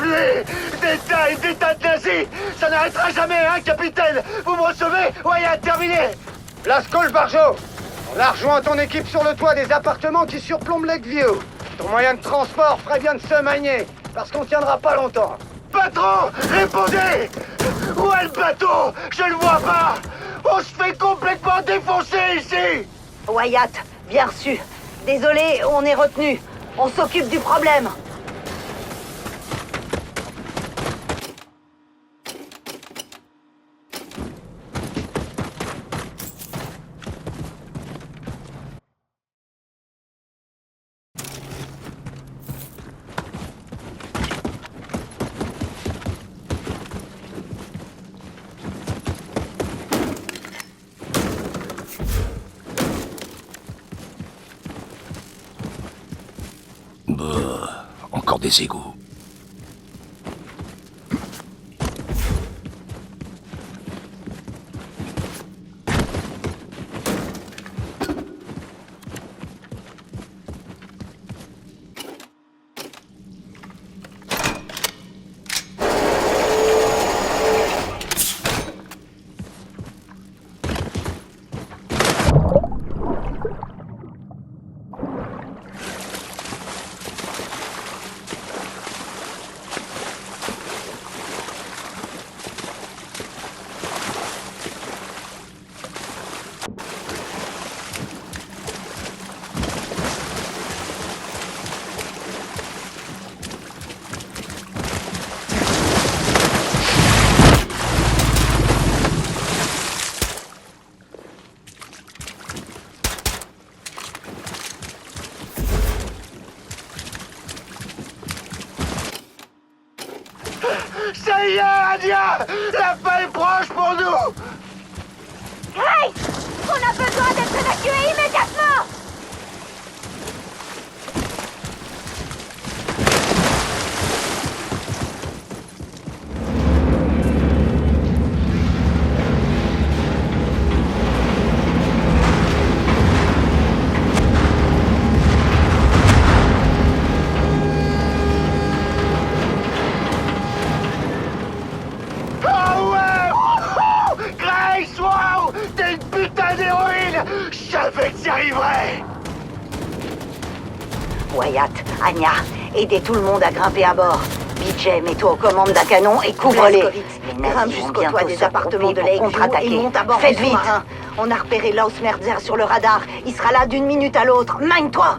tuer des tas de nazis. Ça n'arrêtera jamais, hein, capitaine. Vous me recevez? Ouais, terminé. Lascaux Barjo, on a rejoint ton équipe sur le toit des appartements qui surplombent Lakeview. Ton moyen de transport ferait bien de se manier, parce qu'on tiendra pas longtemps. Patron, répondez. Où est le bateau? Je le vois pas. On se fait complètement défoncer ici. Wyatt, bien reçu. Désolé, on est retenu. On s'occupe du problème. Encore des égouts. Ça y est, Anya. La fin est proche pour nous. Grace! On a besoin d'être évacués immédiatement! Oh ouais! Wouhou! Grace, wow! T'es une putain d'héroïne! Je savais que t'y arriverais! Wyatt, Anya, aidez tout le monde à grimper à bord. BJ, mets-toi aux commandes d'un canon et couvre-les. Grimpe jusqu'au toit des appartements de Lakeview et monte à bord. Faites vite! On a repéré Laus Merzer sur le radar. Il sera là d'une minute à l'autre. Mine-toi!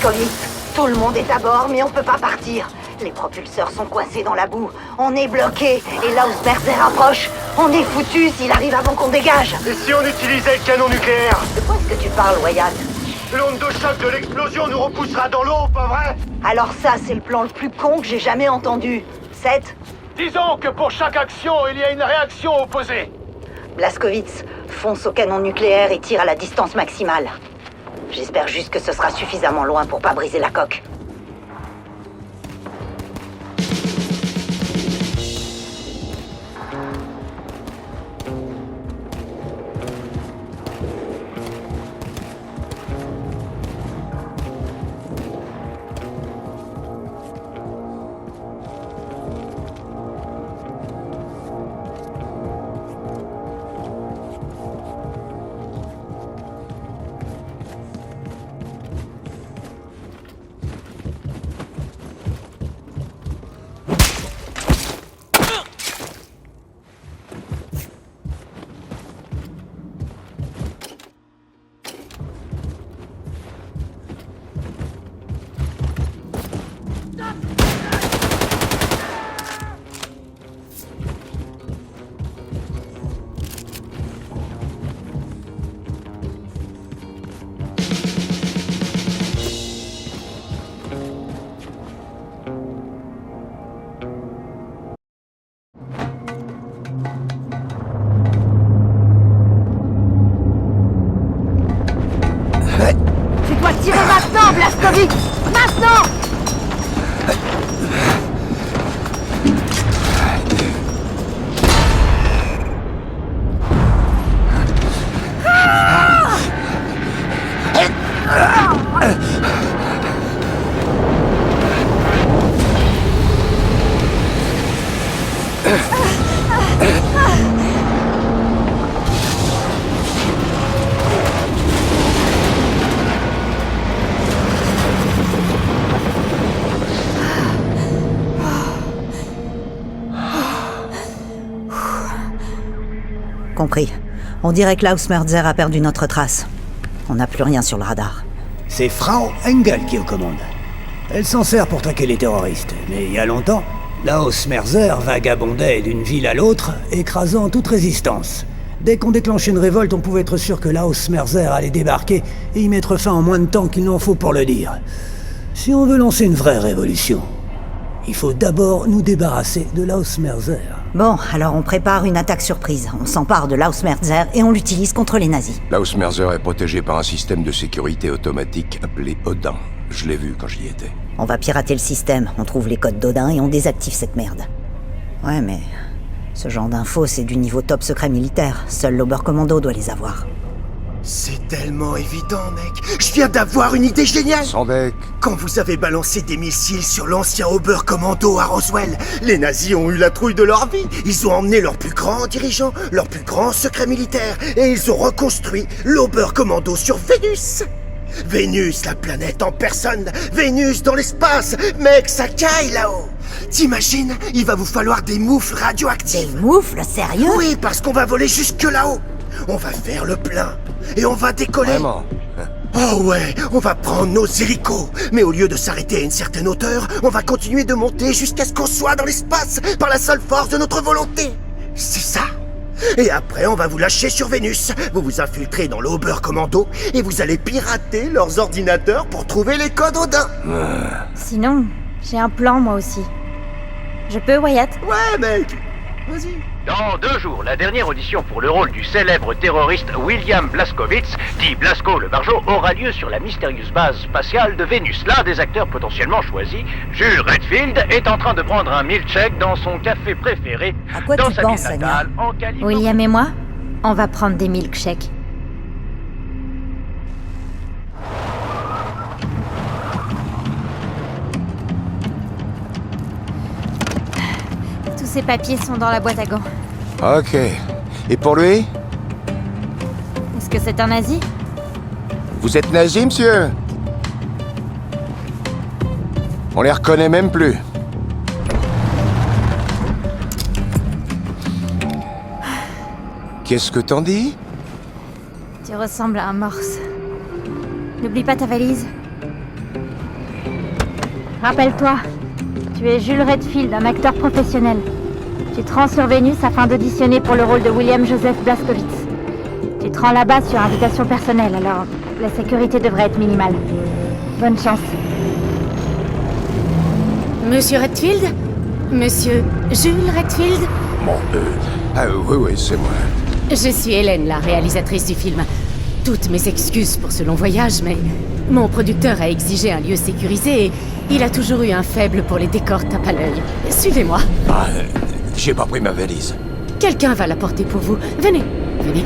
Blazkowicz. Tout le monde est à bord, mais on peut pas partir. Les propulseurs sont coincés dans la boue. On est bloqué. Et là où Smerzer approche, on est foutu s'il arrive avant qu'on dégage. Et si on utilisait le canon nucléaire? De quoi est-ce que tu parles, Wyatt? L'onde de choc de l'explosion nous repoussera dans l'eau, pas vrai? Alors ça, c'est le plan le plus con que j'ai jamais entendu. Seth? Disons que pour chaque action, il y a une réaction opposée. Blazkowicz, fonce au canon nucléaire et tire à la distance maximale. J'espère juste que ce sera suffisamment loin pour pas briser la coque. Tu dois tirer maintenant, Blazkowicz! Maintenant! Compris. On dirait que Klaus Merzer a perdu notre trace. On n'a plus rien sur le radar. C'est Frau Engel qui est aux commandes. Elle s'en sert pour traquer les terroristes, mais il y a longtemps, Klaus Merzer vagabondait d'une ville à l'autre, écrasant toute résistance. Dès qu'on déclenchait une révolte, on pouvait être sûr que Klaus Merzer allait débarquer et y mettre fin en moins de temps qu'il n'en faut pour le dire. Si on veut lancer une vraie révolution, il faut d'abord nous débarrasser de Klaus Merzer. Bon, alors on prépare une attaque surprise. On s'empare de Klaus Merzer et on l'utilise contre les nazis. Klaus Merzer est protégé par un système de sécurité automatique appelé Odin. Je l'ai vu quand j'y étais. On va pirater le système, on trouve les codes d'Odin et on désactive cette merde. Ouais, mais ce genre d'infos, c'est du niveau top secret militaire. Seul l'Oberkommando doit les avoir. C'est tellement évident, mec. Je viens d'avoir une idée géniale. Sandbeck. Quand vous avez balancé des missiles sur l'ancien Oberkommando à Roswell, les nazis ont eu la trouille de leur vie. Ils ont emmené leur plus grand dirigeant, leur plus grand secret militaire, et ils ont reconstruit l'Oberkommando sur Vénus. Vénus, la planète en personne. Vénus dans l'espace. Mec, ça caille là-haut. T'imagines, il va vous falloir des moufles radioactifs. Des moufles, sérieux? Oui, parce qu'on va voler jusque là-haut. On va faire le plein. Et on va décoller. Vraiment? Oh ouais, on va prendre nos hélicos. Mais au lieu de s'arrêter à une certaine hauteur, on va continuer de monter jusqu'à ce qu'on soit dans l'espace par la seule force de notre volonté. C'est ça. Et après, on va vous lâcher sur Vénus. Vous vous infiltrez dans l'Oberkommando et vous allez pirater leurs ordinateurs pour trouver les codes Odin. Sinon, j'ai un plan moi aussi. Je peux, Wyatt? Ouais, mec. Vas-y. Dans 2 jours, la dernière audition pour le rôle du célèbre terroriste William Blazkowicz, dit Blasco le Barjo, aura lieu sur la mystérieuse base spatiale de Vénus. L'un des acteurs potentiellement choisis, Jules Redfield, est en train de prendre un milkshake dans son café préféré À quoi dans tu sa penses, ville natale, en Californie. William et moi, on va prendre des milkshakes. Tous ces papiers sont dans la boîte à gants. Ok. Et pour lui? Est-ce que c'est un nazi? Vous êtes nazi, monsieur? On les reconnaît même plus. Qu'est-ce que t'en dis? Tu ressembles à un morse. N'oublie pas ta valise. Rappelle-toi, tu es Jules Redfield, un acteur professionnel. Tu te rends sur Vénus afin d'auditionner pour le rôle de William Joseph Blazkowicz. Tu te rends là-bas sur invitation personnelle, alors la sécurité devrait être minimale. Bonne chance. Monsieur Redfield? Monsieur Jules Redfield? Bon, oui, c'est moi. Je suis Hélène, la réalisatrice du film. Toutes mes excuses pour ce long voyage, mais mon producteur a exigé un lieu sécurisé et il a toujours eu un faible pour les décors tape à l'œil. Suivez-moi. Ah, j'ai pas pris ma valise. Quelqu'un va la porter pour vous. Venez, venez.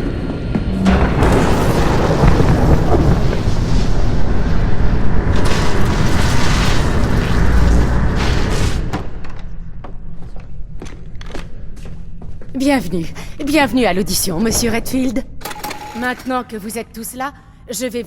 Bienvenue à l'audition, monsieur Redfield. Maintenant que vous êtes tous là, je vais vous...